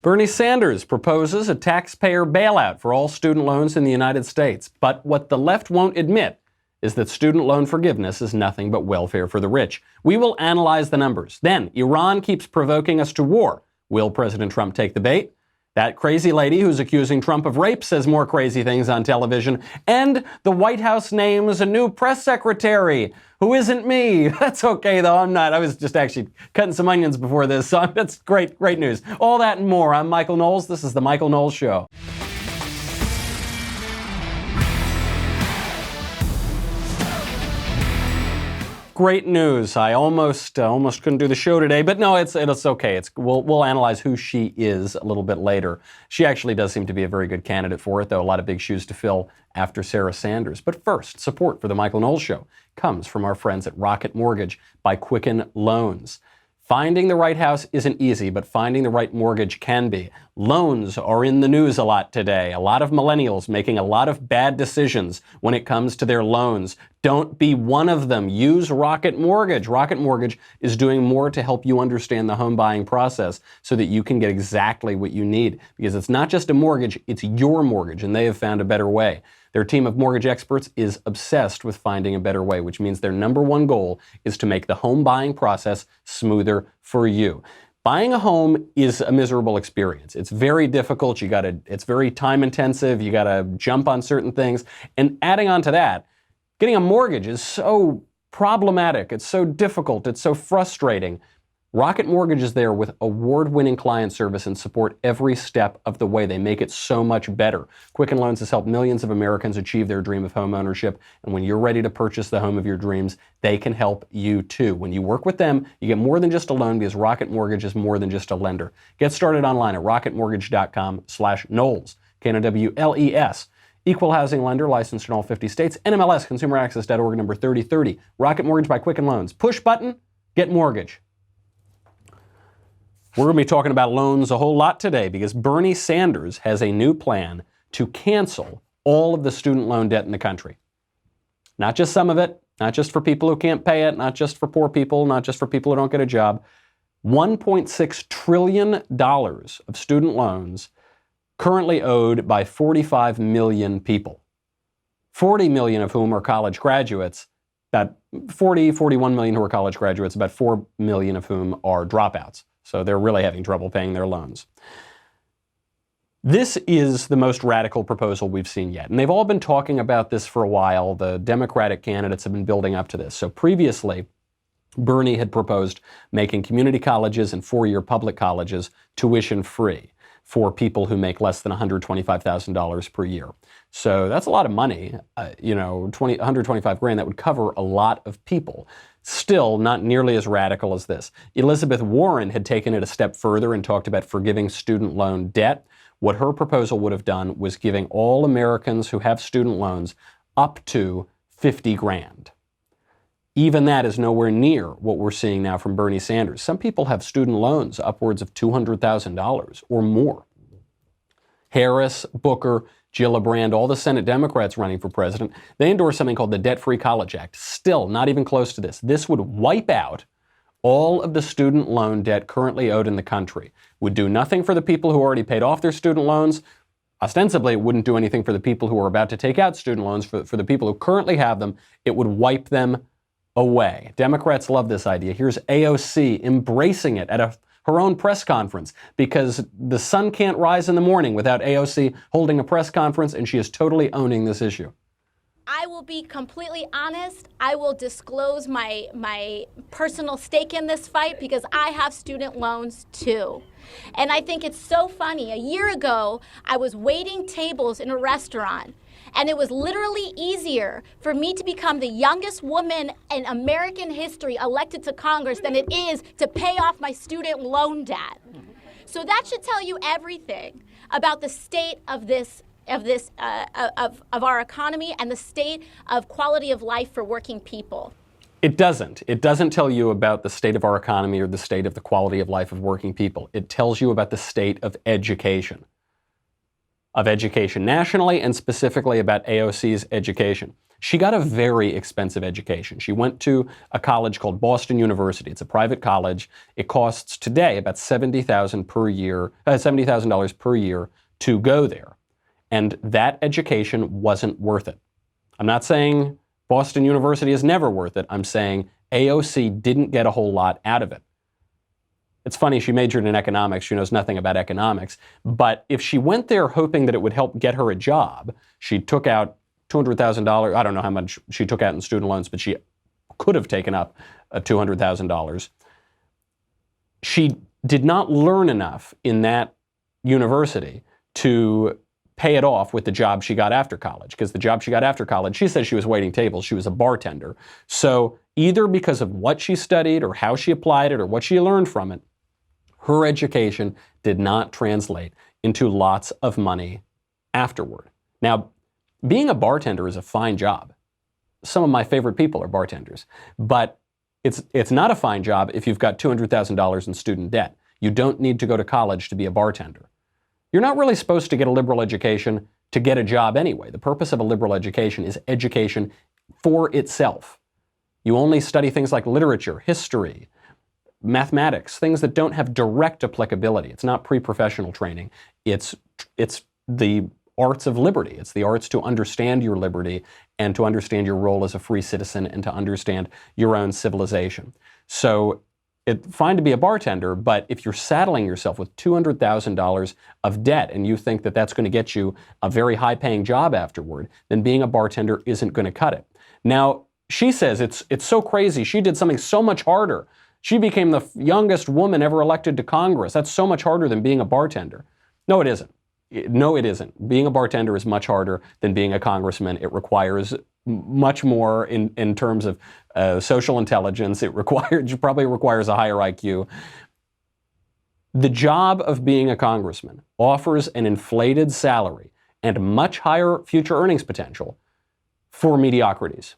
Bernie Sanders proposes a taxpayer bailout for all student loans in the United States. But what the left won't admit is that student loan forgiveness is nothing but welfare for the rich. We will analyze the numbers. Then, Iran keeps provoking us to war. Will President Trump take the bait? That crazy lady who's accusing Trump of rape says more crazy things on television. And the White House names a new press secretary who isn't me. That's okay, though. I'm not. I was just actually cutting some onions before this, so that's great news. All that and more. I'm Michael Knowles. This is The Michael Knowles Show. Great news. I almost couldn't do the show today, but no, it's okay. We'll analyze who she is a little bit later. She actually does seem to be a very good candidate for it, though a lot of big shoes to fill after Sarah Sanders. But first, support for the Michael Knowles Show comes from our friends at Rocket Mortgage by Quicken Loans. Finding the right house isn't easy, but finding the right mortgage can be. Loans are in the news a lot today. A lot of millennials making a lot of bad decisions when it comes to their loans. Don't be one of them. Use Rocket Mortgage. Rocket Mortgage is doing more to help you understand the home buying process so that you can get exactly what you need. Because it's not just a mortgage, it's your mortgage, and they have found a better way. Their team of mortgage experts is obsessed with finding a better way, which means their number one goal is to make the home buying process smoother for you. Buying a home is a miserable experience. It's very difficult. It's very time intensive. You gotta jump on certain things. And adding on to that, getting a mortgage is so problematic. It's so difficult. It's so frustrating. Rocket Mortgage is there with award-winning client service and support every step of the way. They make it so much better. Quicken Loans has helped millions of Americans achieve their dream of home ownership. And when you're ready to purchase the home of your dreams, they can help you too. When you work with them, you get more than just a loan because Rocket Mortgage is more than just a lender. Get started online at rocketmortgage.com/Knowles. Knowles. Equal housing lender, licensed in all 50 states. NMLS, consumeraccess.org, number 3030. Rocket Mortgage by Quicken Loans. Push button, get mortgage. We're going to be talking about loans a whole lot today because Bernie Sanders has a new plan to cancel all of the student loan debt in the country. Not just some of it, not just for people who can't pay it, not just for poor people, not just for people who don't get a job. $1.6 trillion of student loans currently owed by 45 million people. 40 million of whom are college graduates, about 41 million who are college graduates, about 4 million of whom are dropouts. So they're really having trouble paying their loans. This is the most radical proposal we've seen yet. And they've all been talking about this for a while. The Democratic candidates have been building up to this. So previously, Bernie had proposed making community colleges and four-year public colleges tuition free for people who make less than $125,000 per year. So that's a lot of money, $125,000, that would cover a lot of people. Still not nearly as radical as this. Elizabeth Warren had taken it a step further and talked about forgiving student loan debt. What her proposal would have done was giving all Americans who have student loans up to $50,000. Even that is nowhere near what we're seeing now from Bernie Sanders. Some people have student loans upwards of $200,000 or more. Harris, Booker, Gillibrand, all the Senate Democrats running for president, they endorsed something called the Debt-Free College Act. Still, not even close to this. This would wipe out all of the student loan debt currently owed in the country. Would do nothing for the people who already paid off their student loans. Ostensibly, it wouldn't do anything for the people who are about to take out student loans. For the people who currently have them, it would wipe them away. Democrats love this idea. Here's AOC embracing it at her own press conference because the sun can't rise in the morning without AOC holding a press conference, and she is totally owning this issue. I will be completely honest. I will disclose my personal stake in this fight because I have student loans too. And I think it's so funny. A year ago, I was waiting tables in a restaurant. And it was literally easier for me to become the youngest woman in American history elected to Congress than it is to pay off my student loan debt. So that should tell you everything about the state of our economy and the state of quality of life for working people. It doesn't. It doesn't tell you about the state of our economy or the state of the quality of life of working people. It tells you about the state of education. Nationally and specifically about AOC's education. She got a very expensive education. She went to a college called Boston University. It's a private college. It costs today about $70,000 per year, $70,000 per year to go there. And that education wasn't worth it. I'm not saying Boston University is never worth it. I'm saying AOC didn't get a whole lot out of it. It's funny, she majored in economics. She knows nothing about economics. But if she went there hoping that it would help get her a job, she took out $200,000. I don't know how much she took out in student loans, but she could have taken up $200,000. She did not learn enough in that university to pay it off with the job she got after college, because the job she got after college, she says she was waiting tables, she was a bartender. So either because of what she studied or how she applied it or what she learned from it, her education did not translate into lots of money afterward. Now, being a bartender is a fine job. Some of my favorite people are bartenders, but it's not a fine job if you've got $200,000 in student debt. You don't need to go to college to be a bartender. You're not really supposed to get a liberal education to get a job anyway. The purpose of a liberal education is education for itself. You only study things like literature, history, mathematics, things that don't have direct applicability. It's not pre-professional training. It's the arts of liberty. It's the arts to understand your liberty and to understand your role as a free citizen and to understand your own civilization. So it's fine to be a bartender, but if you're saddling yourself with $200,000 of debt and you think that that's going to get you a very high-paying job afterward, then being a bartender isn't going to cut it. Now, she says it's so crazy. She did something so much harder. She became the youngest woman ever elected to Congress. That's so much harder than being a bartender. No, it isn't. No, it isn't. Being a bartender is much harder than being a congressman. It requires much more in terms of social intelligence. It probably requires a higher IQ. The job of being a congressman offers an inflated salary and much higher future earnings potential for mediocrities.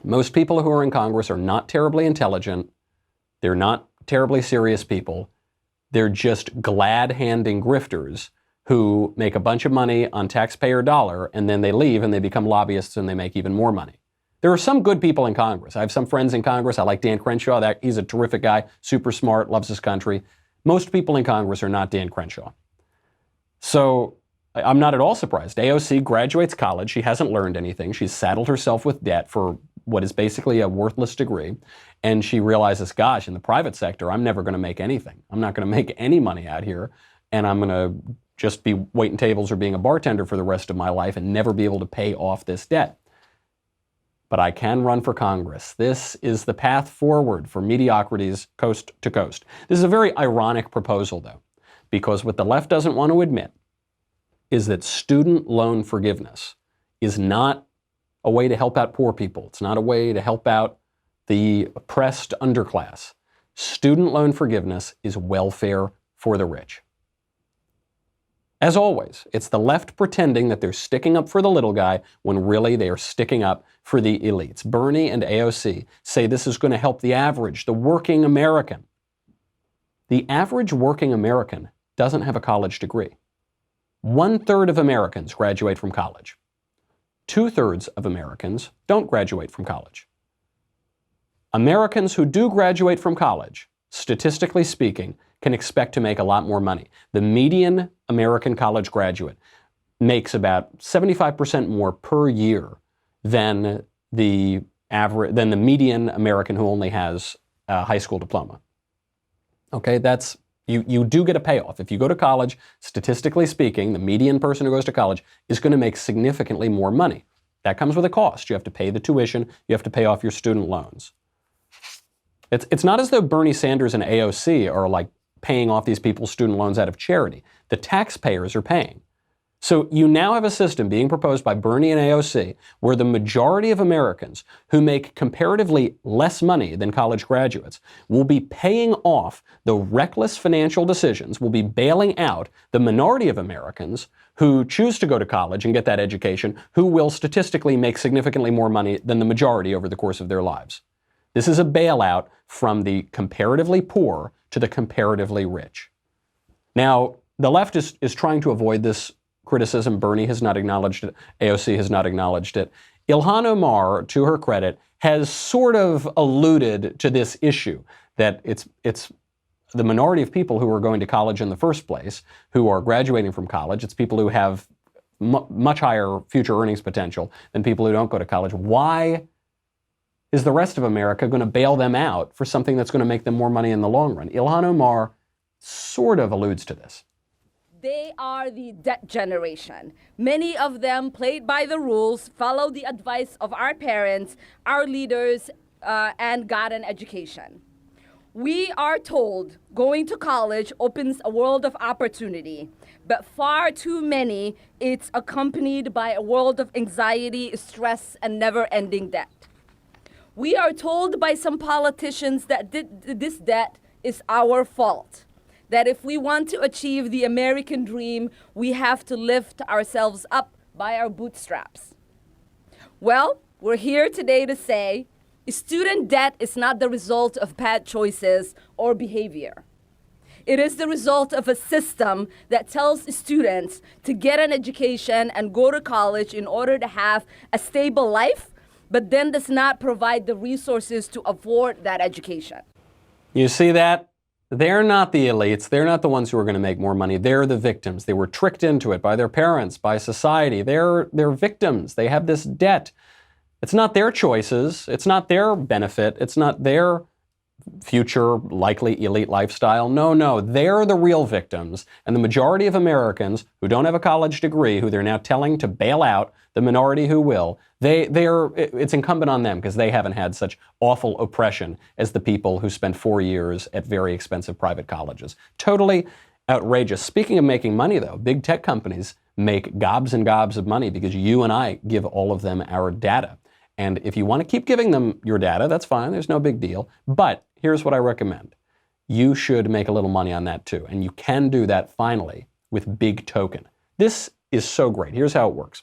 Most people who are in Congress are not terribly intelligent. They're not terribly serious people. They're just glad-handing grifters who make a bunch of money on taxpayer dollar, and then they leave and they become lobbyists and they make even more money. There are some good people in Congress. I have some friends in Congress. I like Dan Crenshaw. He's a terrific guy, super smart, loves his country. Most people in Congress are not Dan Crenshaw. So I'm not at all surprised. AOC graduates college. She hasn't learned anything. She's saddled herself with debt for what is basically a worthless degree. And she realizes, gosh, in the private sector, I'm never going to make anything. I'm not going to make any money out here. And I'm going to just be waiting tables or being a bartender for the rest of my life and never be able to pay off this debt. But I can run for Congress. This is the path forward for mediocrities coast to coast. This is a very ironic proposal, though, because what the left doesn't want to admit is that student loan forgiveness is not a way to help out poor people. It's not a way to help out the oppressed underclass. Student loan forgiveness is welfare for the rich. As always, it's the left pretending that they're sticking up for the little guy when really they are sticking up for the elites. Bernie and AOC say this is going to help the average, the working American. The average working American doesn't have a college degree. 1/3 of Americans graduate from college. 2/3 of Americans don't graduate from college. Americans who do graduate from college, statistically speaking, can expect to make a lot more money. The median American college graduate makes about 75% more per year than the median American who only has a high school diploma. Okay, you do get a payoff. If you go to college, statistically speaking, the median person who goes to college is going to make significantly more money. That comes with a cost. You have to pay the tuition, you have to pay off your student loans. It's not as though Bernie Sanders and AOC are like paying off these people's student loans out of charity. The taxpayers are paying. So you now have a system being proposed by Bernie and AOC where the majority of Americans who make comparatively less money than college graduates will be paying off the reckless financial decisions, will be bailing out the minority of Americans who choose to go to college and get that education, who will statistically make significantly more money than the majority over the course of their lives. This is a bailout from the comparatively poor to the comparatively rich. Now, the left is trying to avoid this criticism. Bernie has not acknowledged it. AOC has not acknowledged it. Ilhan Omar, to her credit, has sort of alluded to this issue, that it's the minority of people who are going to college in the first place, who are graduating from college. It's people who have much higher future earnings potential than people who don't go to college. Why is the rest of America going to bail them out for something that's going to make them more money in the long run? Ilhan Omar sort of alludes to this. They are the debt generation. Many of them played by the rules, followed the advice of our parents, our leaders, and got an education. We are told going to college opens a world of opportunity, but far too many, it's accompanied by a world of anxiety, stress, and never-ending debt. We are told by some politicians that this debt is our fault, that if we want to achieve the American dream, we have to lift ourselves up by our bootstraps. Well, we're here today to say student debt is not the result of bad choices or behavior. It is the result of a system that tells students to get an education and go to college in order to have a stable life, but then does not provide the resources to afford that education. You see that? They're not the elites. They're not the ones who are going to make more money. They're the victims. They were tricked into it by their parents, by society. They're victims. They have this debt. It's not their choices. It's not their benefit. It's not their future likely elite lifestyle. No, they're the real victims. And the majority of Americans who don't have a college degree, who they're now telling to bail out, the minority who will, it's incumbent on them because they haven't had such awful oppression as the people who spent 4 years at very expensive private colleges. Totally outrageous. Speaking of making money, though, big tech companies make gobs and gobs of money because you and I give all of them our data. And if you want to keep giving them your data, that's fine. There's no big deal. But here's what I recommend. You should make a little money on that too. And you can do that finally with Big Token. This is so great. Here's how it works.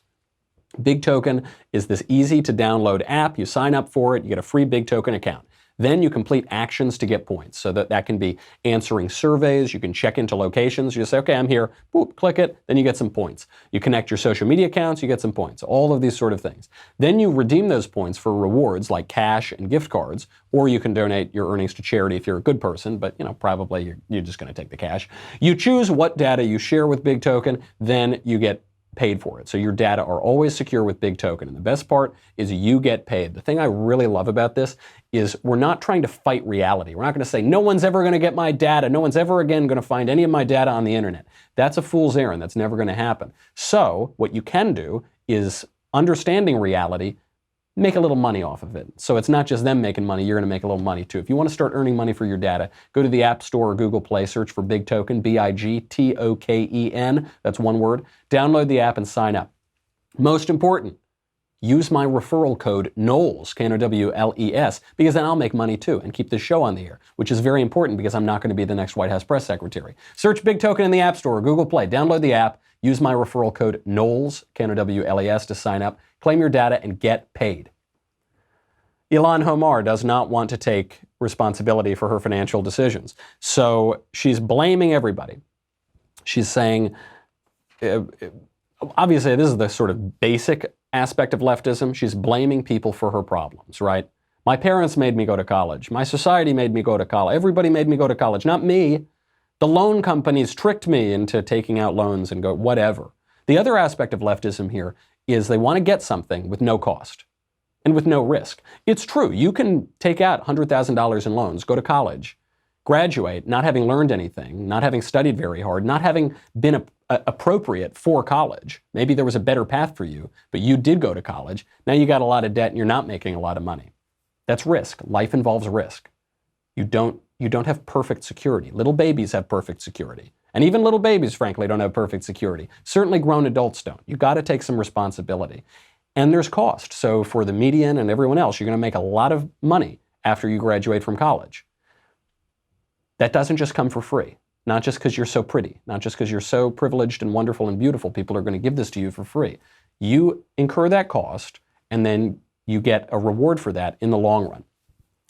Big Token is this easy to download app. You sign up for it, you get a free Big Token account. Then you complete actions to get points. So that can be answering surveys, you can check into locations, you just say, okay, I'm here, boop, click it, then you get some points. You connect your social media accounts, you get some points, all of these sort of things. Then you redeem those points for rewards like cash and gift cards, or you can donate your earnings to charity if you're a good person, but probably you're just gonna take the cash. You choose what data you share with Big Token, then you get paid for it. So your data are always secure with Big Token. And the best part is you get paid. The thing I really love about this is we're not trying to fight reality. We're not going to say, no one's ever going to get my data. No one's ever again going to find any of my data on the internet. That's a fool's errand. That's never going to happen. So what you can do is, understanding reality, make a little money off of it. So it's not just them making money, you're going to make a little money too. If you want to start earning money for your data, go to the App Store or Google Play, search for Big Token, BIGTOKEN, that's one word. Download the app and sign up. Most important, use my referral code Knowles, Knowles, because then I'll make money too and keep this show on the air, which is very important because I'm not going to be the next White House press secretary. Search Big Token in the App Store or Google Play, download the app, use my referral code Knowles, Knowles, to sign up. Claim your data and get paid. Ilhan Omar does not want to take responsibility for her financial decisions. So she's blaming everybody. She's saying, obviously this is the sort of basic aspect of leftism. She's blaming people for her problems, right? My parents made me go to college. My society made me go to college. Everybody made me go to college, not me. The loan companies tricked me into taking out loans and go whatever. The other aspect of leftism here is they want to get something with no cost and with no risk. It's true, you can take out $100,000 in loans, go to college, graduate, not having learned anything, not having studied very hard, not having been appropriate for college. Maybe there was a better path for you, but you did go to college. Now you got a lot of debt and you're not making a lot of money. That's risk. Life involves risk. You don't have perfect security. Little babies have perfect security. And even little babies, frankly, don't have perfect security. Certainly grown adults don't. You've got to take some responsibility. And there's cost. So for the median and everyone else, you're going to make a lot of money after you graduate from college. That doesn't just come for free. Not just because you're so pretty. Not just because you're so privileged and wonderful and beautiful. People are going to give this to you for free. You incur that cost, and then you get a reward for that in the long run.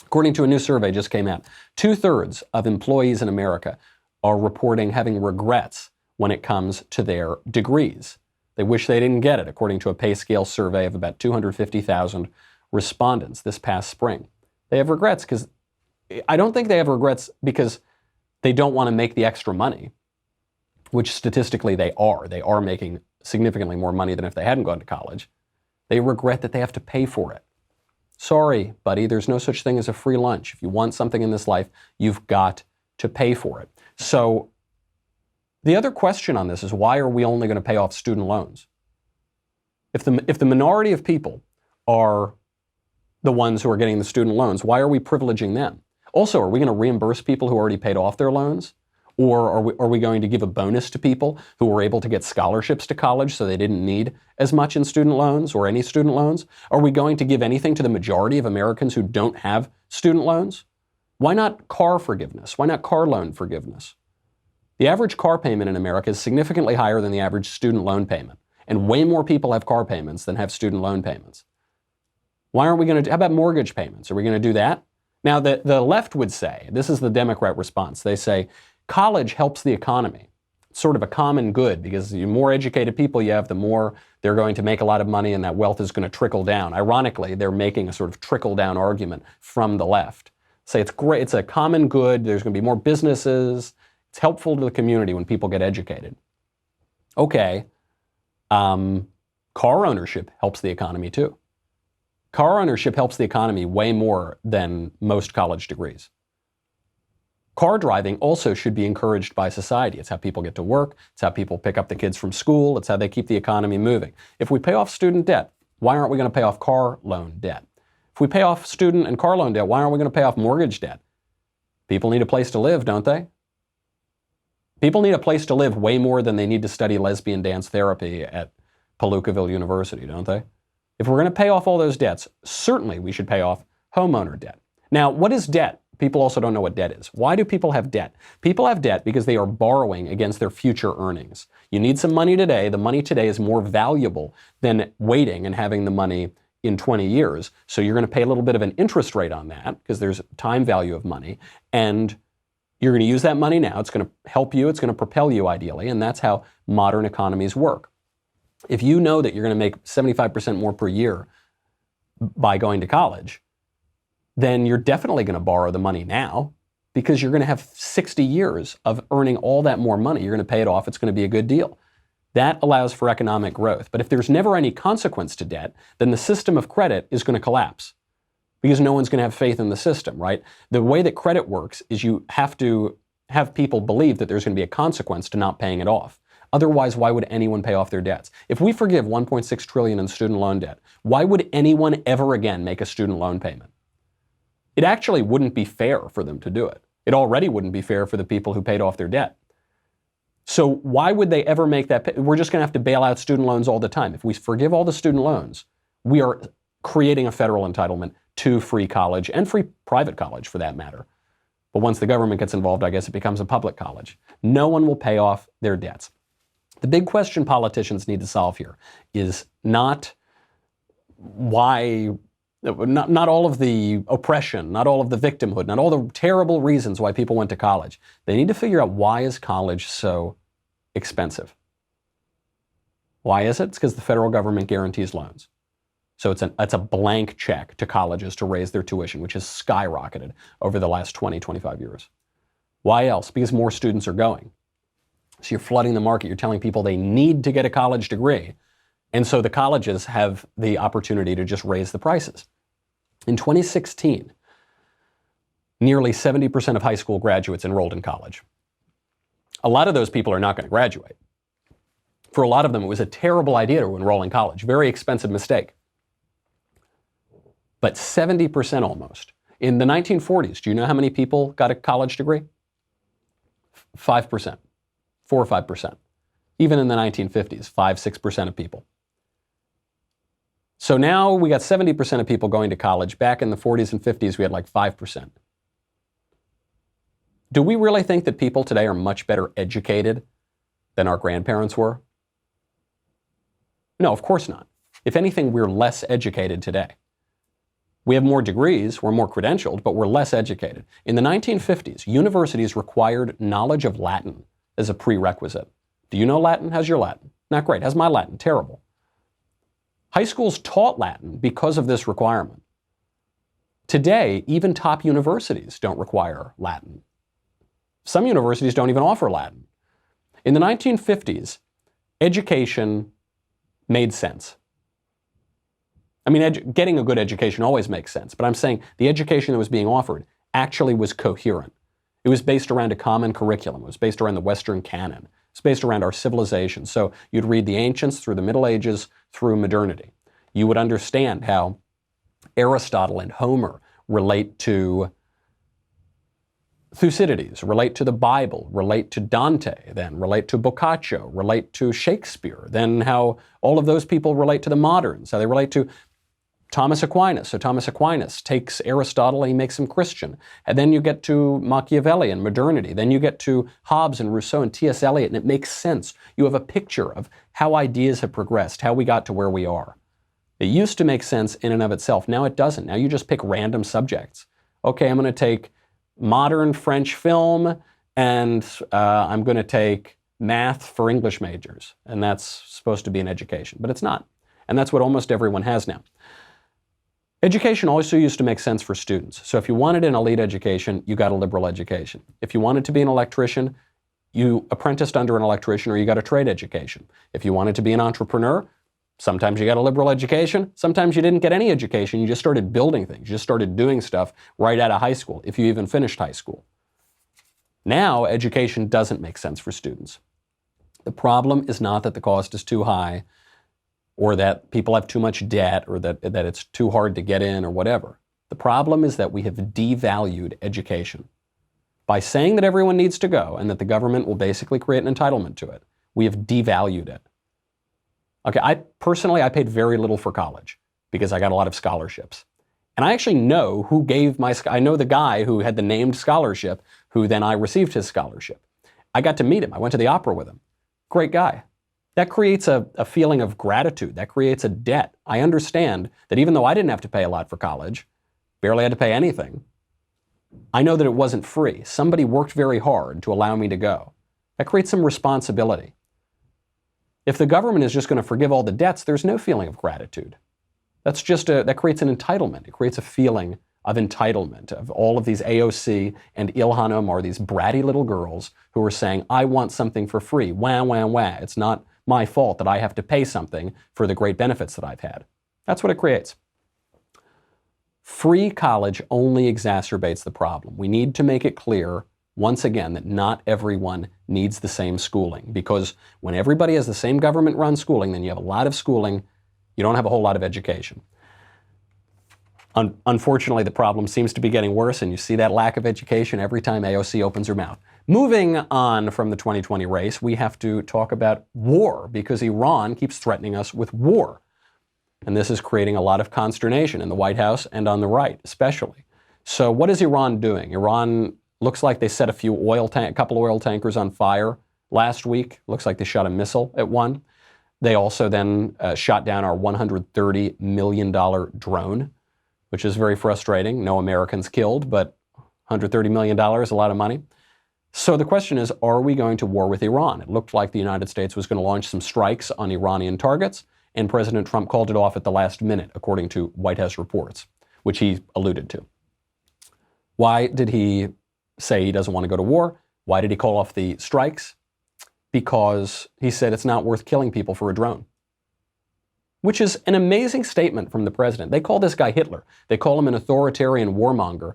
According to a new survey just came out, 2/3 of employees in America are reporting having regrets when it comes to their degrees. They wish they didn't get it, according to a pay scale survey of about 250,000 respondents this past spring. They have regrets because I don't think they have regrets because they don't want to make the extra money, which statistically they are. They are making significantly more money than if they hadn't gone to college. They regret that they have to pay for it. Sorry, buddy, there's no such thing as a free lunch. If you want something in this life, you've got to pay for it. So the other question on this is, why are we only going to pay off student loans? If the minority of people are the ones who are getting the student loans, why are we privileging them? Also, are we going to reimburse people who already paid off their loans? Or are we going to give a bonus to people who were able to get scholarships to college so they didn't need as much in student loans or any student loans? Are we going to give anything to the majority of Americans who don't have student loans? Why not car forgiveness? Why not car loan forgiveness? The average car payment in America is significantly higher than the average student loan payment. And way more people have car payments than have student loan payments. Why aren't we going to how about mortgage payments? Are we going to do that? Now, the left would say, this is the Democrat response, they say, college helps the economy. It's sort of a common good because the more educated people you have, the more they're going to make a lot of money and that wealth is going to trickle down. Ironically, they're making a sort of trickle-down argument from the left. Say it's great, it's a common good, there's going to be more businesses, it's helpful to the community when people get educated. Okay, car ownership helps the economy too. Car ownership helps the economy way more than most college degrees. Car driving also should be encouraged by society. It's how people get to work. It's how people pick up the kids from school. It's how they keep the economy moving. If we pay off student debt, why aren't we going to pay off car loan debt? If we pay off student and car loan debt, why aren't we going to pay off mortgage debt? People need a place to live, don't they? People need a place to live way more than they need to study lesbian dance therapy at Palookaville University, don't they? If we're going to pay off all those debts, certainly we should pay off homeowner debt. Now, what is debt? People also don't know what debt is. Why do people have debt? People have debt because they are borrowing against their future earnings. You need some money today. The money today is more valuable than waiting and having the money in 20 years. So you're going to pay a little bit of an interest rate on that because there's time value of money. And you're going to use that money now. It's going to help you. It's going to propel you ideally. And that's how modern economies work. If you know that you're going to make 75% more per year by going to college, then you're definitely going to borrow the money now because you're going to have 60 years of earning all that more money. You're going to pay it off. It's going to be a good deal. That allows for economic growth. But if there's never any consequence to debt, then the system of credit is going to collapse because no one's going to have faith in the system, right? The way that credit works is you have to have people believe that there's going to be a consequence to not paying it off. Otherwise, why would anyone pay off their debts? If we forgive $1.6 trillion in student loan debt, why would anyone ever again make a student loan payment? It actually wouldn't be fair for them to do it. It already wouldn't be fair for the people who paid off their debt. So why would they ever make that? We're just going to have to bail out student loans all the time. If we forgive all the student loans, we are creating a federal entitlement to free college and free private college for that matter. But once the government gets involved, I guess it becomes a public college. No one will pay off their debts. The big question politicians need to solve here is not why, not all of the oppression, not all of the victimhood, not all the terrible reasons why people went to college. They need to figure out, why is college so expensive? Why is it? It's because the federal government guarantees loans. So it's a blank check to colleges to raise their tuition, which has skyrocketed over the last 20, 25 years. Why else? Because more students are going. So you're flooding the market. You're telling people they need to get a college degree. And so the colleges have the opportunity to just raise the prices. In 2016, nearly 70% of high school graduates enrolled in college. A lot of those people are not going to graduate. For a lot of them, it was a terrible idea to enroll in college. Very expensive mistake. But 70% almost. In the 1940s, do you know how many people got a college degree? 5%. 4 or 5%. Even in the 1950s, 5-6% of people. So now we got 70% of people going to college. Back in the 40s and 50s, we had like 5%. Do we really think that people today are much better educated than our grandparents were? No, of course not. If anything, we're less educated today. We have more degrees, we're more credentialed, but we're less educated. In the 1950s, universities required knowledge of Latin as a prerequisite. Do you know Latin? How's your Latin? Not great. How's my Latin? Terrible. High schools taught Latin because of this requirement. Today, even top universities don't require Latin. Some universities don't even offer Latin. In the 1950s, education made sense. I mean, getting a good education always makes sense, but I'm saying the education that was being offered actually was coherent. It was based around a common curriculum. It was based around the Western canon. It's based around our civilization. So you'd read the ancients through the Middle Ages, through modernity. You would understand how Aristotle and Homer relate to Thucydides, relate to the Bible, relate to Dante, then relate to Boccaccio, relate to Shakespeare, then how all of those people relate to the moderns, how they relate to Thomas Aquinas. So Thomas Aquinas takes Aristotle and he makes him Christian. And then you get to Machiavelli and modernity. Then you get to Hobbes and Rousseau and T.S. Eliot, and it makes sense. You have a picture of how ideas have progressed, how we got to where we are. It used to make sense in and of itself. Now it doesn't. Now you just pick random subjects. Okay, I'm going to take modern French film, and I'm going to take math for English majors. And that's supposed to be an education, but it's not. And that's what almost everyone has now. Education also used to make sense for students. So if you wanted an elite education, you got a liberal education. If you wanted to be an electrician, you apprenticed under an electrician or you got a trade education. If you wanted to be an entrepreneur, sometimes you got a liberal education, sometimes you didn't get any education, you just started building things, you just started doing stuff right out of high school, if you even finished high school. Now, education doesn't make sense for students. The problem is not that the cost is too high, or that people have too much debt, or that it's too hard to get in, or whatever. The problem is that we have devalued education. By saying that everyone needs to go, and that the government will basically create an entitlement to it, we have devalued it. Okay, I paid very little for college, because I got a lot of scholarships. And I actually know who gave I know the guy who had the named scholarship, who then I received his scholarship. I got to meet him. I went to the opera with him. Great guy. That creates a feeling of gratitude. That creates a debt. I understand that even though I didn't have to pay a lot for college, barely had to pay anything, I know that it wasn't free. Somebody worked very hard to allow me to go. That creates some responsibility. If the government is just going to forgive all the debts, there's no feeling of gratitude. That creates an entitlement. It creates a feeling of entitlement, of all of these AOC and Ilhan Omar, these bratty little girls who are saying, I want something for free. Wah, wah, wah. It's not my fault that I have to pay something for the great benefits that I've had. That's what it creates. Free college only exacerbates the problem. We need to make it clear, once again, that not everyone needs the same schooling, because when everybody has the same government-run schooling, then you have a lot of schooling, you don't have a whole lot of education. Unfortunately, the problem seems to be getting worse, and you see that lack of education every time AOC opens her mouth. Moving on from the 2020 race, we have to talk about war, because Iran keeps threatening us with war. And this is creating a lot of consternation in the White House and on the right, especially. So what is Iran doing? Iran looks like they set a couple of oil tankers on fire last week. Looks like they shot a missile at one. They also then shot down our $130 million drone, which is very frustrating. No Americans killed, but $130 million, a lot of money. So the question is, are we going to war with Iran? It looked like the United States was going to launch some strikes on Iranian targets, and President Trump called it off at the last minute, according to White House reports, which he alluded to. Why did he say he doesn't want to go to war? Why did he call off the strikes? Because he said it's not worth killing people for a drone. Which is an amazing statement from the president. They call this guy Hitler. They call him an authoritarian warmonger.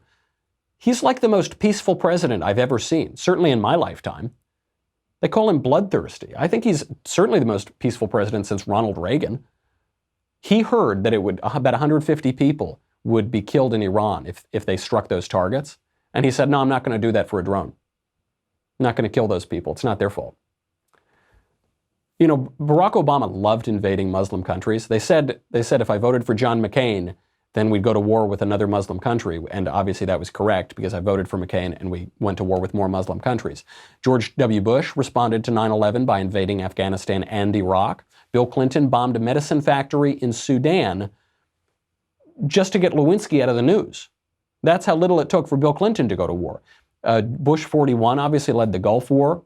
He's like the most peaceful president I've ever seen, certainly in my lifetime. They call him bloodthirsty. I think he's certainly the most peaceful president since Ronald Reagan. He heard that about 150 people would be killed in Iran if they struck those targets. And he said, no, I'm not going to do that for a drone. I'm not going to kill those people. It's not their fault. You know, Barack Obama loved invading Muslim countries. They said if I voted for John McCain, then we'd go to war with another Muslim country. And obviously that was correct, because I voted for McCain and we went to war with more Muslim countries. George W. Bush responded to 9/11 by invading Afghanistan and Iraq. Bill Clinton bombed a medicine factory in Sudan just to get Lewinsky out of the news. That's how little it took for Bill Clinton to go to war. Bush 41 obviously led the Gulf War.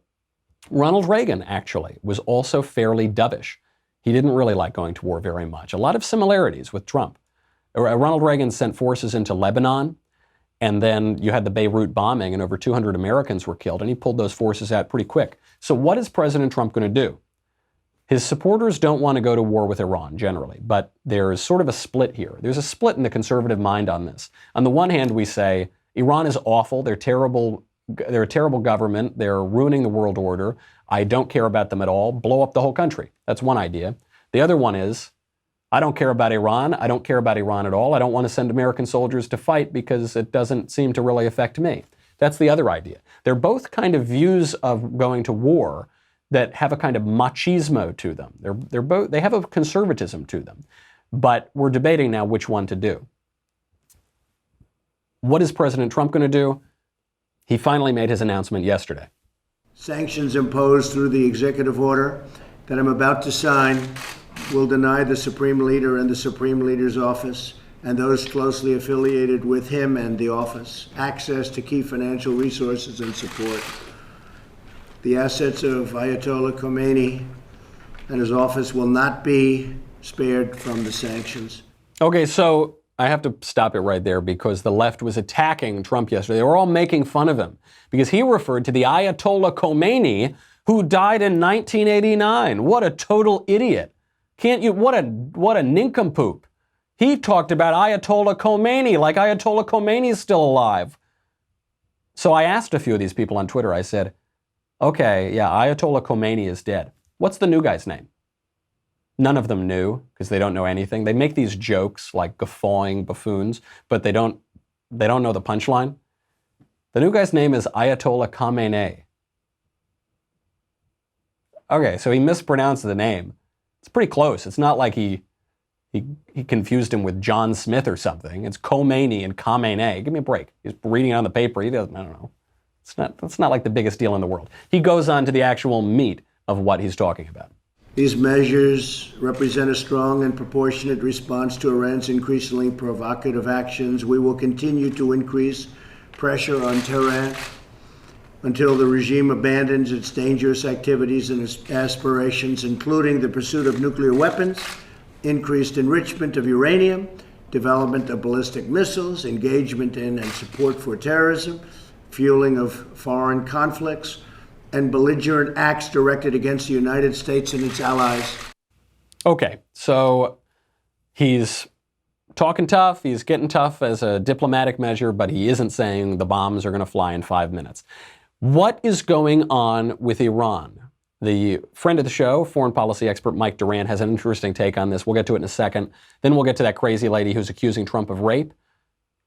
Ronald Reagan, actually, was also fairly dovish. He didn't really like going to war very much. A lot of similarities with Trump. Ronald Reagan sent forces into Lebanon, and then you had the Beirut bombing, and over 200 Americans were killed, and he pulled those forces out pretty quick. So what is President Trump going to do? His supporters don't want to go to war with Iran, generally, but there's sort of a split here. There's a split in the conservative mind on this. On the one hand, we say, Iran is awful, they're terrible, they're a terrible government, they're ruining the world order, I don't care about them at all, blow up the whole country. That's one idea. The other one is, I don't care about Iran, I don't care about Iran at all, I don't want to send American soldiers to fight because it doesn't seem to really affect me. That's the other idea. They're both kind of views of going to war that have a kind of machismo to them. They have a conservatism to them. But we're debating now which one to do. What is President Trump going to do? He finally made his announcement yesterday. Sanctions imposed through the executive order that I'm about to sign will deny the Supreme Leader and the Supreme Leader's office and those closely affiliated with him and the office access to key financial resources and support. The assets of Ayatollah Khomeini and his office will not be spared from the sanctions. Okay, so I have to stop it right there because the left was attacking Trump yesterday. They were all making fun of him because he referred to the Ayatollah Khomeini who died in 1989. What a total idiot. Can't you, what a nincompoop. He talked about Ayatollah Khomeini like Ayatollah Khomeini is still alive. So I asked a few of these people on Twitter, I said, okay, yeah, Ayatollah Khomeini is dead. What's the new guy's name? None of them knew because they don't know anything. They make these jokes like guffawing buffoons, but they don't know the punchline. The new guy's name is Ayatollah Khamenei. Okay, so he mispronounced the name. It's pretty close. It's not like he confused him with John Smith or something. It's Khomeini and Khamenei. Give me a break. He's reading it on the paper. He doesn't, I don't know. It's not like the biggest deal in the world. He goes on to the actual meat of what he's talking about. These measures represent a strong and proportionate response to Iran's increasingly provocative actions. We will continue to increase pressure on Tehran until the regime abandons its dangerous activities and its aspirations, including the pursuit of nuclear weapons, increased enrichment of uranium, development of ballistic missiles, engagement in and support for terrorism, fueling of foreign conflicts, and belligerent acts directed against the United States and its allies. Okay, so he's talking tough, he's getting tough as a diplomatic measure, but he isn't saying the bombs are going to fly in 5 minutes. What is going on with Iran? The friend of the show, foreign policy expert Mike Duran, has an interesting take on this. We'll get to it in a second. Then we'll get to that crazy lady who's accusing Trump of rape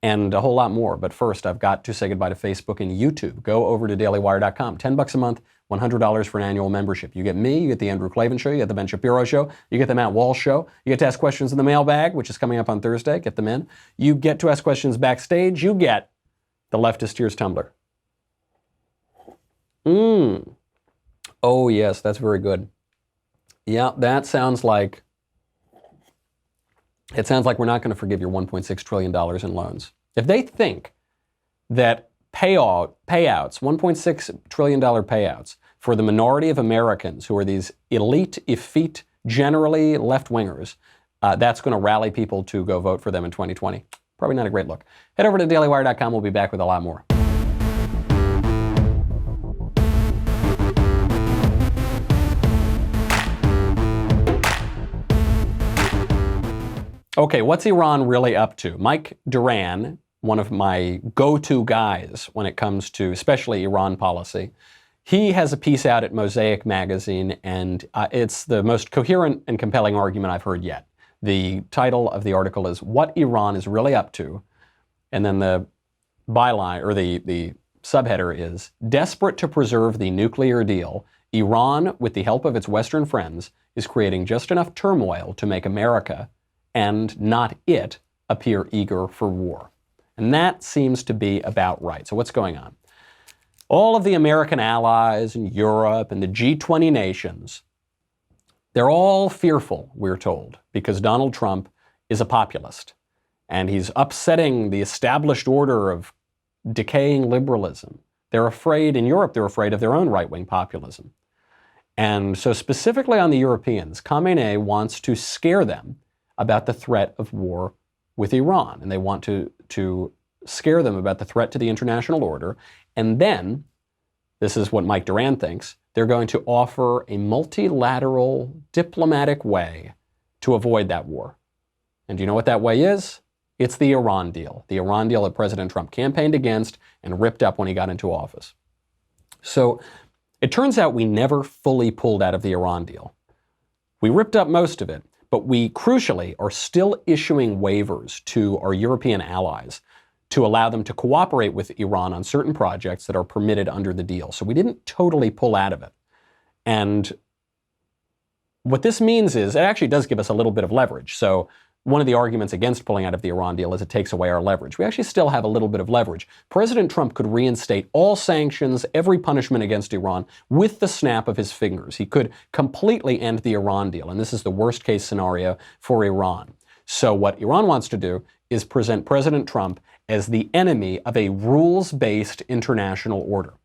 and a whole lot more. But first, I've got to say goodbye to Facebook and YouTube. Go over to dailywire.com. $10 a month, $100 for an annual membership. You get me, you get the Andrew Klavan Show, you get the Ben Shapiro Show, you get the Matt Walsh Show, you get to ask questions in the mailbag, which is coming up on Thursday. Get them in. You get to ask questions backstage. You get the Leftist Tears Tumbler. Oh, yes, that's very good. Yeah, that sounds like, it sounds like we're not going to forgive your $1.6 trillion in loans. If they think that payouts, $1.6 trillion payouts for the minority of Americans who are these elite, effete, generally left-wingers, that's going to rally people to go vote for them in 2020. Probably not a great look. Head over to dailywire.com. We'll be back with a lot more. Okay, what's Iran really up to? Mike Duran, one of my go-to guys when it comes to especially Iran policy, he has a piece out at Mosaic magazine, and it's the most coherent and compelling argument I've heard yet. The title of the article is What Iran is Really Up To, and then the byline, or the subheader is Desperate to preserve the nuclear deal, Iran, with the help of its Western friends, is creating just enough turmoil to make America and not it appear eager for war. And that seems to be about right. So what's going on? All of the American allies and Europe and the G20 nations, they're all fearful, we're told, because Donald Trump is a populist and he's upsetting the established order of decaying liberalism. They're afraid, in Europe, they're afraid of their own right-wing populism. And so specifically on the Europeans, Khamenei wants to scare them about the threat of war with Iran. And they want to scare them about the threat to the international order. And then, this is what Mike Duran thinks, they're going to offer a multilateral diplomatic way to avoid that war. And do you know what that way is? It's the Iran deal. The Iran deal that President Trump campaigned against and ripped up when he got into office. So it turns out we never fully pulled out of the Iran deal. We ripped up most of it, but we crucially are still issuing waivers to our European allies to allow them to cooperate with Iran on certain projects that are permitted under the deal. So we didn't totally pull out of it. And what this means is it actually does give us a little bit of leverage. So one of the arguments against pulling out of the Iran deal is it takes away our leverage. We actually still have a little bit of leverage. President Trump could reinstate all sanctions, every punishment against Iran with the snap of his fingers. He could completely end the Iran deal, and this is the worst case scenario for Iran. So what Iran wants to do is present President Trump as the enemy of a rules-based international order.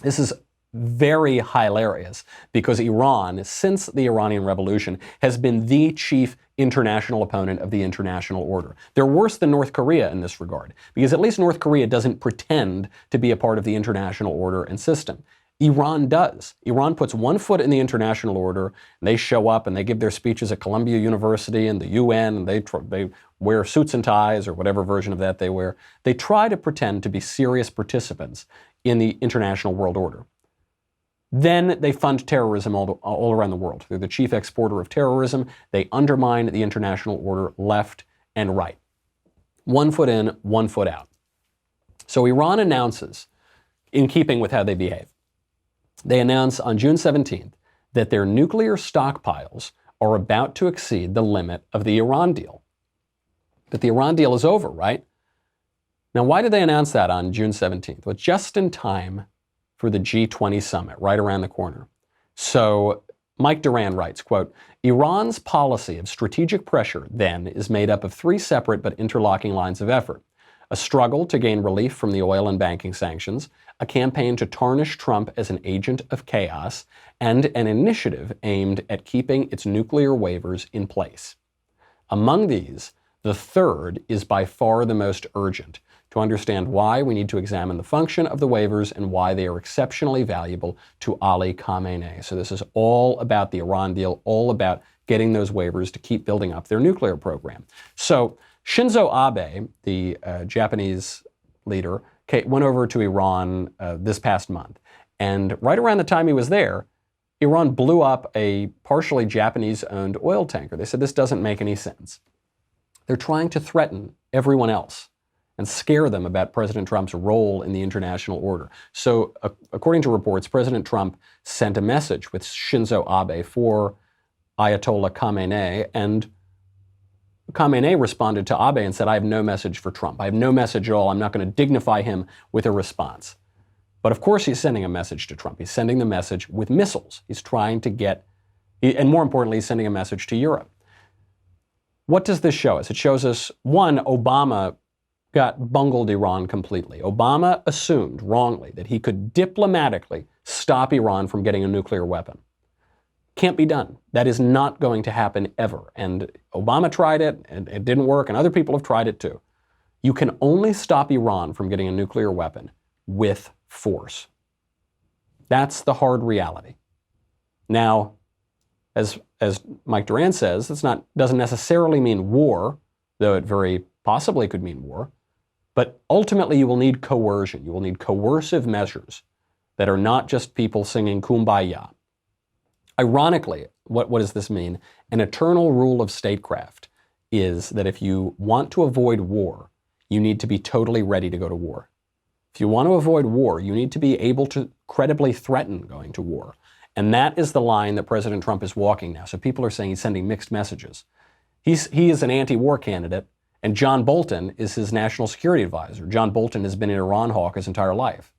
This is very hilarious because Iran, since the Iranian Revolution, has been the chief international opponent of the international order. They're worse than North Korea in this regard, because at least North Korea doesn't pretend to be a part of the international order and system. Iran does. Iran puts one foot in the international order, and they show up and they give their speeches at Columbia University and the UN, and they wear suits and ties or whatever version of that they wear. They try to pretend to be serious participants in the international world order. Then they fund terrorism all around the world. They're the chief exporter of terrorism. They undermine the international order left and right. One foot in, one foot out. So Iran announces, in keeping with how they behave, they announce on June 17th that their nuclear stockpiles are about to exceed the limit of the Iran deal. That the Iran deal is over, right? Now, why did they announce that on June 17th? Well, just in time for the G20 summit, right around the corner. So Mike Duran writes, quote, Iran's policy of strategic pressure then is made up of three separate but interlocking lines of effort. A struggle to gain relief from the oil and banking sanctions, a campaign to tarnish Trump as an agent of chaos, and an initiative aimed at keeping its nuclear waivers in place. Among these, the third is by far the most urgent. To understand why, we need to examine the function of the waivers and why they are exceptionally valuable to Ali Khamenei. So this is all about the Iran deal, all about getting those waivers to keep building up their nuclear program. So Shinzo Abe, the Japanese leader, went over to Iran this past month. And right around the time he was there, Iran blew up a partially Japanese-owned oil tanker. They said this doesn't make any sense. They're trying to threaten everyone else and scare them about President Trump's role in the international order. So, according to reports, President Trump sent a message with Shinzo Abe for Ayatollah Khamenei, and Khamenei responded to Abe and said, I have no message for Trump. I have no message at all. I'm not going to dignify him with a response. But of course he's sending a message to Trump. He's sending the message with missiles. He's trying to get, and more importantly, he's sending a message to Europe. What does this show us? It shows us, one, Obama got bungled Iran completely. Obama assumed wrongly that he could diplomatically stop Iran from getting a nuclear weapon. Can't be done. That is not going to happen ever. And Obama tried it, and it didn't work, and other people have tried it too. You can only stop Iran from getting a nuclear weapon with force. That's the hard reality. Now, as Mike Duran says, doesn't necessarily mean war, though it very possibly could mean war. But ultimately, you will need coercion. You will need coercive measures that are not just people singing Kumbaya. Ironically, what does this mean? An eternal rule of statecraft is that if you want to avoid war, you need to be totally ready to go to war. If you want to avoid war, you need to be able to credibly threaten going to war. And that is the line that President Trump is walking now. So people are saying he's sending mixed messages. He is an anti-war candidate, and John Bolton is his national security advisor. John Bolton has been an Iran hawk his entire life.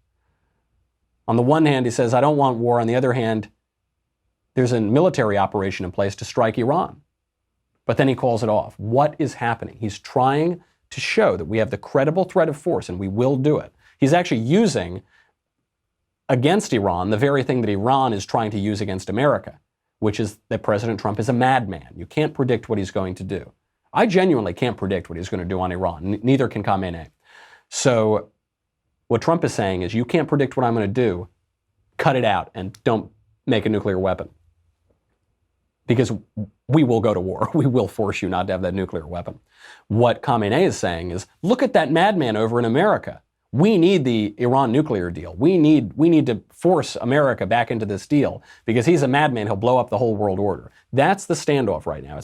On the one hand, he says, I don't want war. On the other hand, there's a military operation in place to strike Iran. But then he calls it off. What is happening? He's trying to show that we have the credible threat of force, and we will do it. He's actually using against Iran the very thing that Iran is trying to use against America, which is that President Trump is a madman. You can't predict what he's going to do. I genuinely can't predict what he's going to do on Iran. Neither can Khamenei. So what Trump is saying is, you can't predict what I'm going to do. Cut it out and don't make a nuclear weapon. Because we will go to war. We will force you not to have that nuclear weapon. What Khamenei is saying is, look at that madman over in America. We need the Iran nuclear deal. We need to force America back into this deal because he's a madman. He'll blow up the whole world order. That's the standoff right now.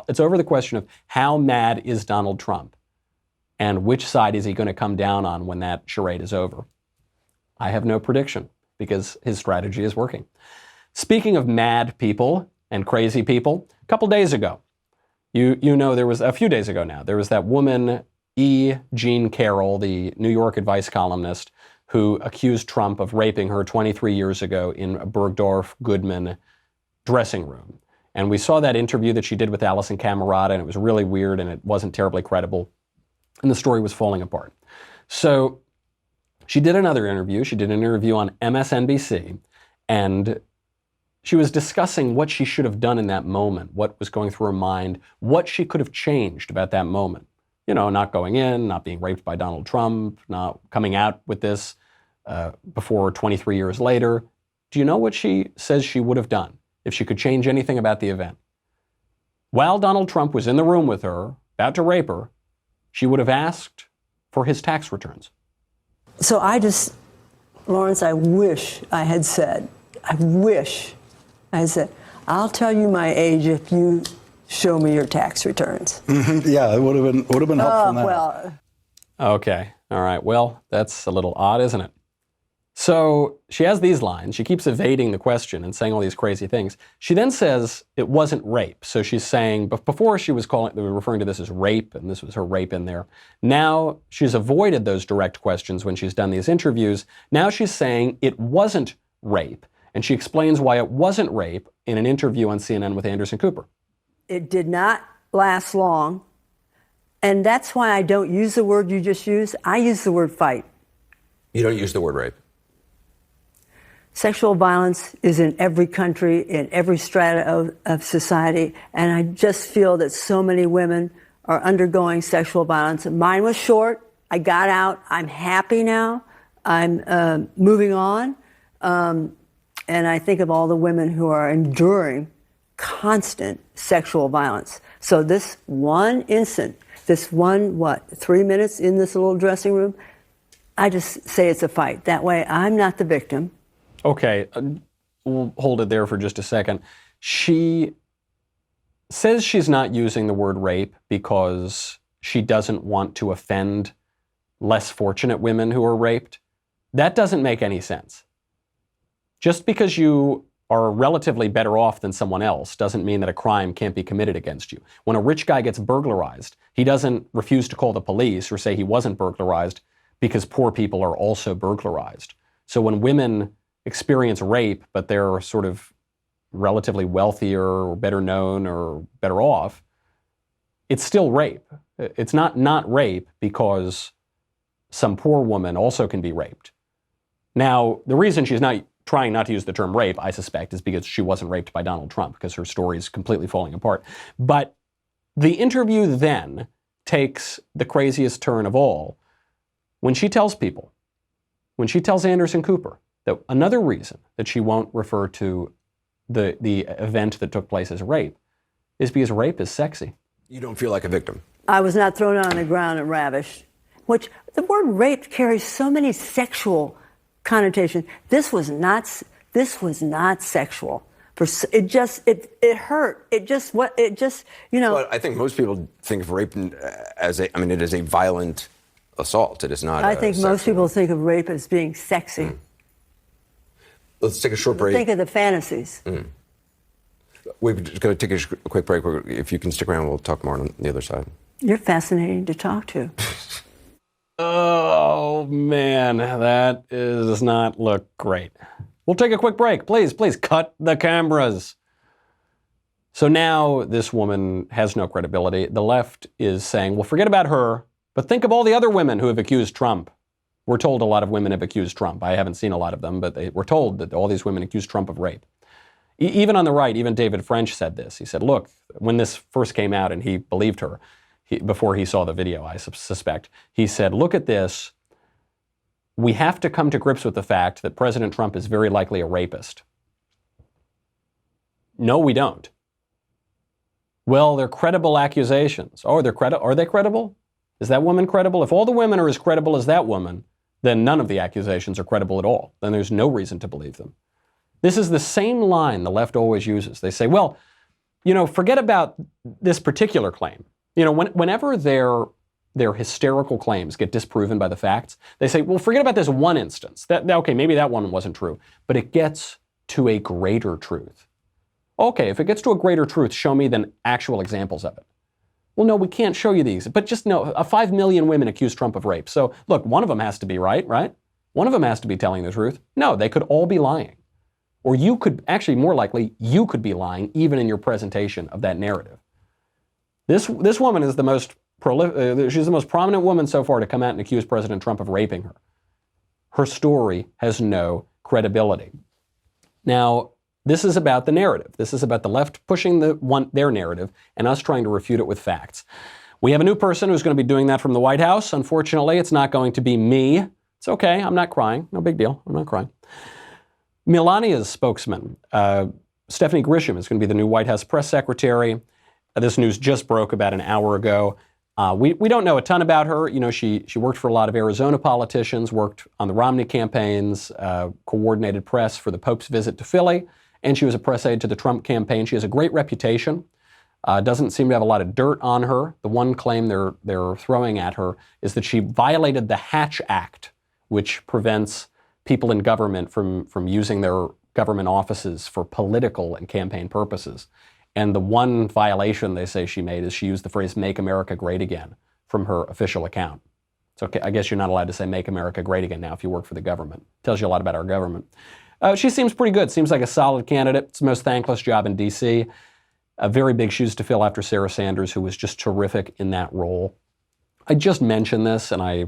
It's over the question of how mad is Donald Trump and which side is he going to come down on when that charade is over. I have no prediction because his strategy is working. Speaking of mad people and crazy people, a couple days ago, you know, there was a few days ago now, there was that woman, Jean Carroll, the New York Advice columnist, who accused Trump of raping her 23 years ago in a Bergdorf Goodman dressing room. And we saw that interview that she did with Allison Camerata, and it was really weird, and it wasn't terribly credible, and the story was falling apart. So she did another interview. She did an interview on MSNBC, and she was discussing what she should have done in that moment, what was going through her mind, what she could have changed about that moment. You know, not going in, not being raped by Donald Trump, not coming out with this before 23 years later. Do you know what she says she would have done if she could change anything about the event? While Donald Trump was in the room with her, about to rape her, she would have asked for his tax returns. So Lawrence, I wish I had said, I'll tell you my age if you show me your tax returns. Yeah, it would have been helpful now. Well. Okay, all right. Well, that's a little odd, isn't it? So she has these lines. She keeps evading the question and saying all these crazy things. She then says it wasn't rape. So she's saying, but before she was referring to this as rape, and this was her rape in there. Now she's avoided those direct questions when she's done these interviews. Now she's saying it wasn't rape. And she explains why it wasn't rape in an interview on CNN with Anderson Cooper. It did not last long. And that's why I don't use the word you just used. I use the word fight. You don't use the word rape? Sexual violence is in every country, in every strata of society. And I just feel that so many women are undergoing sexual violence. Mine was short. I got out. I'm happy now. I'm moving on. And I think of all the women who are enduring constant sexual violence. So this one instant, this one, 3 minutes in this little dressing room, I just say it's a fight. That way I'm not the victim. Okay, we'll hold it there for just a second. She says she's not using the word rape because she doesn't want to offend less fortunate women who are raped. That doesn't make any sense. Just because you are relatively better off than someone else doesn't mean that a crime can't be committed against you. When a rich guy gets burglarized, he doesn't refuse to call the police or say he wasn't burglarized because poor people are also burglarized. So when women experience rape, but they're sort of relatively wealthier or better known or better off, it's still rape. It's not rape because some poor woman also can be raped. Now, the reason she's not trying not to use the term rape, I suspect, is because she wasn't raped by Donald Trump, because her story is completely falling apart. But the interview then takes the craziest turn of all when she tells people, when she tells Anderson Cooper, that another reason that she won't refer to the event that took place as rape is because rape is sexy. You don't feel like a victim? I was not thrown on the ground and ravished, which the word rape carries so many sexual connotations. This was not sexual. It hurt. It just, you know. Well, I think most people think of rape as it is a violent assault. It is not. I think most people think of rape as being sexy. Let's take a short break. Think of the fantasies. We're just going to take a quick break. If you can stick around, we'll talk more on the other side. You're fascinating to talk to. Oh, man, that does not look great. We'll take a quick break. Please cut the cameras. So now this woman has no credibility. The left is saying, well, forget about her, but think of all the other women who have accused Trump We're told a lot of women have accused Trump. I haven't seen a lot of them, but we're told that all these women accuse Trump of rape. Even on the right, even David French said this. He said, look, when this first came out, and he believed her before he saw the video, I suspect, he said, look at this. We have to come to grips with the fact that President Trump is very likely a rapist. No, we don't. Well, they're credible accusations. Oh, are they credible? Is that woman credible? If all the women are as credible as that woman, then none of the accusations are credible at all. Then there's no reason to believe them. This is the same line the left always uses. They say, well, forget about this particular claim. Whenever their hysterical claims get disproven by the facts, they say, well, forget about this one instance. Okay, maybe that one wasn't true, but it gets to a greater truth. Okay, if it gets to a greater truth, show me then actual examples of it. Well, no, we can't show you these, but just know 5 million women accuse Trump of rape. So look, one of them has to be right? One of them has to be telling the truth. No, they could all be lying. Or you could, actually more likely, you could be lying even in your presentation of that narrative. This woman is the most she's the most prominent woman so far to come out and accuse President Trump of raping her. Her story has no credibility. Now, this is about the narrative. This is about the left pushing their narrative and us trying to refute it with facts. We have a new person who's going to be doing that from the White House. Unfortunately, it's not going to be me. It's okay. I'm not crying. No big deal. I'm not crying. Melania's spokesman, Stephanie Grisham, is going to be the new White House press secretary. This news just broke about an hour ago. We don't know a ton about her. She worked for a lot of Arizona politicians, worked on the Romney campaigns, coordinated press for the Pope's visit to Philly, and she was a press aide to the Trump campaign. She has a great reputation. Doesn't seem to have a lot of dirt on her. The one claim they're throwing at her is that she violated the Hatch Act, which prevents people in government from using their government offices for political and campaign purposes. And the one violation they say she made is she used the phrase "Make America Great Again" from her official account. So I guess you're not allowed to say "Make America Great Again" now if you work for the government. Tells you a lot about our government. She seems pretty good. Seems like a solid candidate. It's the most thankless job in D.C. Very big shoes to fill after Sarah Sanders, who was just terrific in that role. I just mentioned this, and I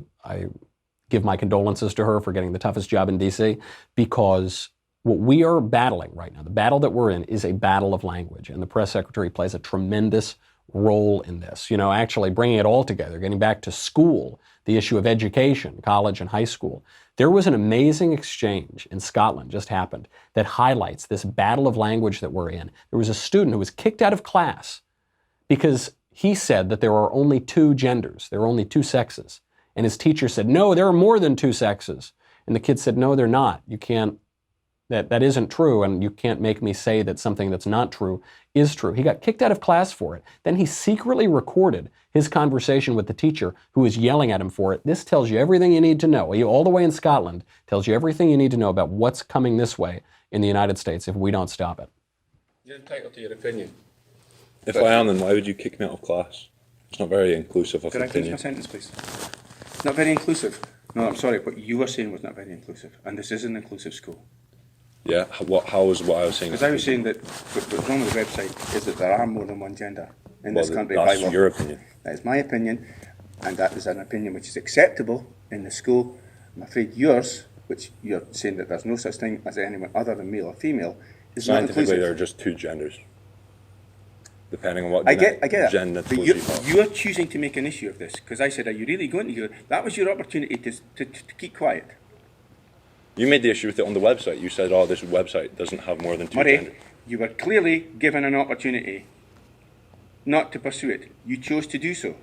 give my condolences to her for getting the toughest job in D.C. because what we are battling right now, the battle that we're in, is a battle of language, and the press secretary plays a tremendous role in this. Actually bringing it all together, getting back to school, the issue of education, college and high school. There was an amazing exchange in Scotland just happened that highlights this battle of language that we're in. There was a student who was kicked out of class because he said that there are only 2 genders, there are only 2 sexes. And his teacher said, no, there are more than 2 sexes. And the kid said, no, they're not. You can't. That isn't true, and you can't make me say that something that's not true is true. He got kicked out of class for it. Then he secretly recorded his conversation with the teacher who was yelling at him for it. This tells you everything you need to know. All the way in Scotland, tells you everything you need to know about what's coming this way in the United States if we don't stop it. You're entitled to your opinion. If I am, then why would you kick me out of class? It's not very inclusive of Can I finish opinion. my sentence, please? Not very inclusive. No, I'm sorry, what you were saying was not very inclusive, and this is an inclusive school. Yeah, how was what I was saying? Because I was saying that what's wrong with the website is that there are more than one gender in Well, this country. that's by law. your opinion. That is my opinion, and that is an opinion which is acceptable in the school. I'm afraid yours, which you're saying that there's no such thing as anyone other than male or female, is not Scientifically, inclusive. there are just 2 genders, depending on what I get that. gender But you're choosing to make an issue of this, because I said, are you really going to do it? That was your opportunity to keep quiet. You made the issue with it on the website. You said, oh, this website doesn't have more than 2 Murray, genders. you were clearly given an opportunity not to pursue it. You chose to do so.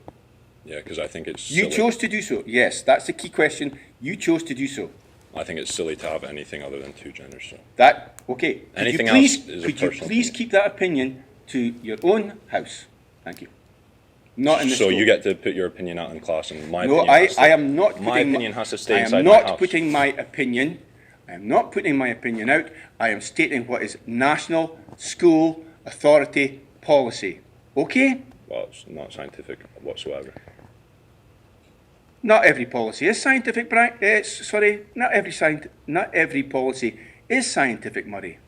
Yeah, because I think it's You silly. chose to do so. Yes, that's the key question. You chose to do so. I think it's silly to have anything other than 2 genders. So That, okay. Anything could you please, else is a could you personal please opinion. keep that opinion to your own house? Thank you. Not in the So school. you get to put your opinion out in class, and my No, opinion. has to- I am not. My putting opinion has to stay I am inside not my house. putting my opinion. I am not putting my opinion out. I am stating what is national school authority policy. Okay? Well, it's not scientific whatsoever. Not every policy is scientific, Brian. Not every policy is scientific, Murray.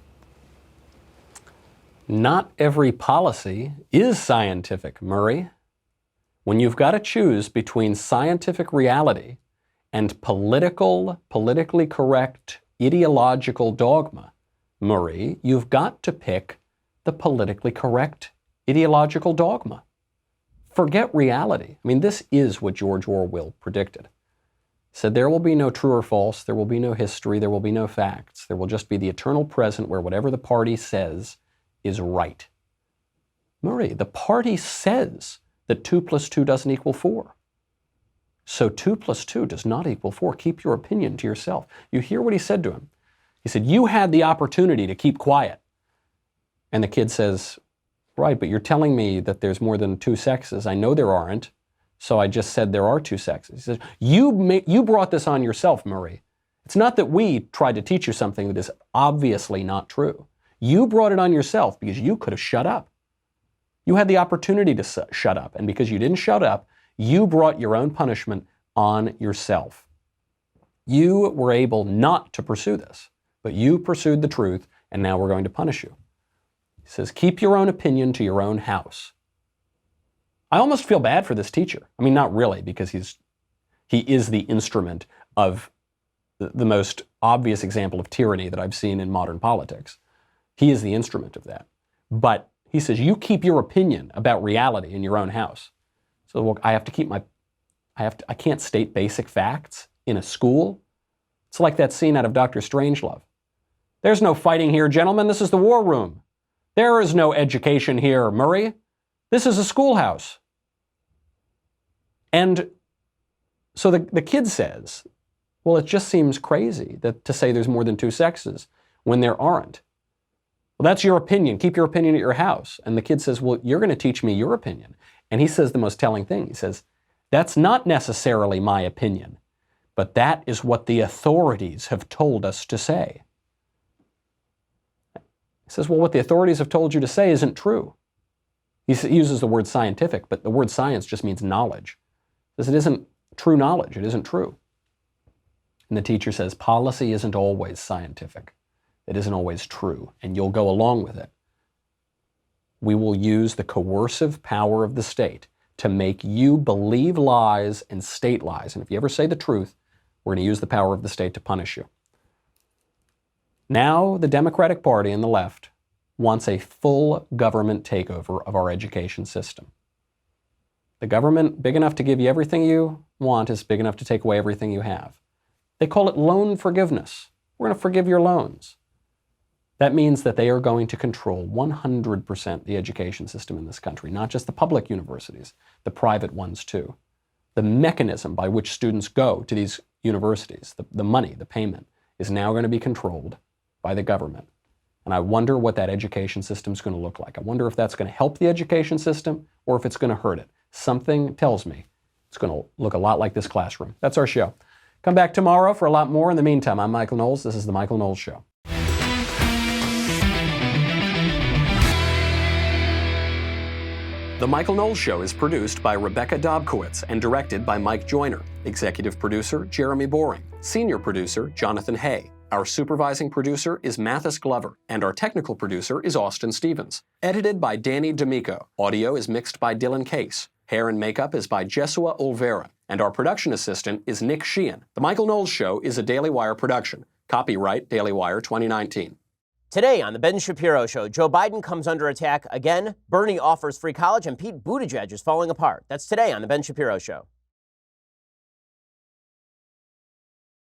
Not every policy is scientific, Murray. When you've got to choose between scientific reality and politically correct ideological dogma, Marie, you've got to pick the politically correct ideological dogma. Forget reality. I mean, this is what George Orwell predicted. He said there will be no true or false, there will be no history, there will be no facts. There will just be the eternal present where whatever the party says is right. Marie, the party says that 2 + 2 doesn't equal 4. So 2 + 2 does not equal 4. Keep your opinion to yourself. You hear what he said to him. He said, you had the opportunity to keep quiet. And the kid says, right, but you're telling me that there's more than 2 sexes. I know there aren't, so I just said there are 2 sexes. He says, you brought this on yourself, Marie. It's not that we tried to teach you something that is obviously not true. You brought it on yourself because you could have shut up. You had the opportunity to shut up, and because you didn't shut up, you brought your own punishment on yourself. You were able not to pursue this, but you pursued the truth, and now we're going to punish you. He says, keep your own opinion to your own house. I almost feel bad for this teacher. I mean, not really, because he is the instrument of the most obvious example of tyranny that I've seen in modern politics. He is the instrument of that. But he says, you keep your opinion about reality in your own house. So well, I can't state basic facts in a school. It's like that scene out of Dr. Strangelove. There's no fighting here, gentlemen. This is the war room. There is no education here, Murray. This is a schoolhouse. And so the kid says, well, it just seems crazy to say there's more than 2 sexes when there aren't. Well, that's your opinion. Keep your opinion at your house. And the kid says, well, you're going to teach me your opinion. And he says the most telling thing. He says, that's not necessarily my opinion, but that is what the authorities have told us to say. He says, well, what the authorities have told you to say isn't true. He uses the word scientific, but the word science just means knowledge. He says it isn't true knowledge. It isn't true. And the teacher says, policy isn't always scientific. It isn't always true, and you'll go along with it. We will use the coercive power of the state to make you believe lies and state lies. And if you ever say the truth, we're going to use the power of the state to punish you. Now, the Democratic Party and the left wants a full government takeover of our education system. The government, big enough to give you everything you want, is big enough to take away everything you have. They call it loan forgiveness. We're going to forgive your loans. That means that they are going to control 100% the education system in this country, not just the public universities, the private ones too. The mechanism by which students go to these universities, the money, the payment, is now going to be controlled by the government. And I wonder what that education system is going to look like. I wonder if that's going to help the education system or if it's going to hurt it. Something tells me it's going to look a lot like this classroom. That's our show. Come back tomorrow for a lot more. In the meantime, I'm Michael Knowles. This is The Michael Knowles Show. The Michael Knowles Show is produced by Rebecca Dobkowitz and directed by Mike Joyner. Executive producer, Jeremy Boring. Senior producer, Jonathan Hay. Our supervising producer is Mathis Glover, and our technical producer is Austin Stevens. Edited by Danny D'Amico. Audio is mixed by Dylan Case. Hair and makeup is by Jesua Olvera, and our production assistant is Nick Sheehan. The Michael Knowles Show is a Daily Wire production. Copyright Daily Wire 2019. Today on The Ben Shapiro Show, Joe Biden comes under attack again, Bernie offers free college, and Pete Buttigieg is falling apart. That's today on The Ben Shapiro Show.